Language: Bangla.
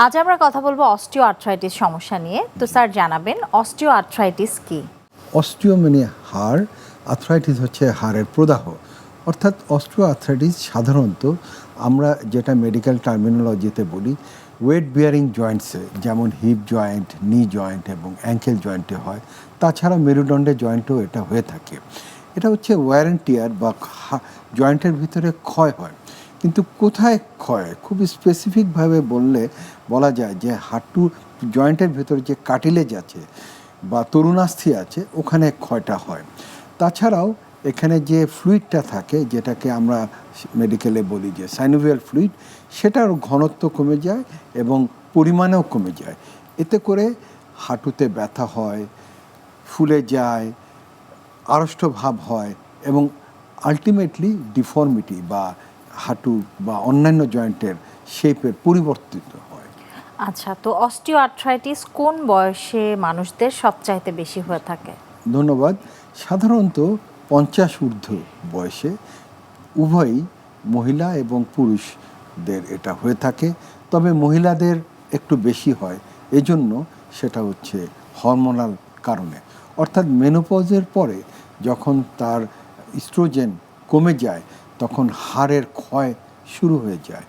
আজ আমরা কথা বলবো অস্টিও আর্থ্রাইটিস সমস্যা নিয়ে। তো স্যার জানাবেন অস্টিও আর্থ্রাইটিস কি? অস্টিও মানে হাড়, আর্থ্রাইটিস হচ্ছে হাড়ের প্রদাহ। অর্থাৎ অস্টিও আর্থ্রাইটিস সাধারণত আমরা যেটা মেডিকেল টার্মিনোলজিতে বলি ওয়েট বিয়ারিং জয়েন্টসে, যেমন হিপ জয়েন্ট, নি জয়েন্ট এবং অ্যাঙ্কেল জয়েন্টে হয়। তাছাড়া মেরুদণ্ডের জয়েন্টেও এটা হয়ে থাকে। এটা হচ্ছে ওয়্যার অ্যান্ড টিয়ার বা জয়েন্টের ভিতরে ক্ষয় হয়। কিন্তু কোথায় ক্ষয় খুব স্পেসিফিকভাবে বলা যায় যে হাঁটু জয়েন্টের ভিতরে যে কাটিলেজ আছে বা তরুণাস্থি আছে ওখানে ক্ষয়টা হয়। তাছাড়াও এখানে যে ফ্লুইডটা থাকে, যেটাকে আমরা মেডিকেলে বলি যে সাইনোভিয়াল ফ্লুইড, সেটার ঘনত্ব কমে যায় এবং পরিমাণেও কমে যায়। এতে করে হাঁটুতে ব্যথা হয়, ফুলে যায়, আড়ষ্ট ভাব হয় এবং আলটিমেটলি ডিফর্মিটি বা হাঁটু বা অন্যান্য জয়েন্টের শেপের পরিবর্তিত হয়। আচ্ছা, তো অস্টিও আর্থ্রাইটিস কোন বয়সে মানুষদের সবচাইতে বেশি হয়ে থাকে? ধন্যবাদ। সাধারণত 50 ঊর্ধ্ব বয়সে উভয়ই মহিলা এবং পুরুষদের এটা হয়ে থাকে। তবে মহিলাদের একটু বেশি হয়, এজন্য সেটা হচ্ছে হরমোনাল কারণে। অর্থাৎ মেনোপজের পরে যখন তার ইস্ট্রোজেন কমে যায় তখন হাড়ের ক্ষয় শুরু হয়ে যায়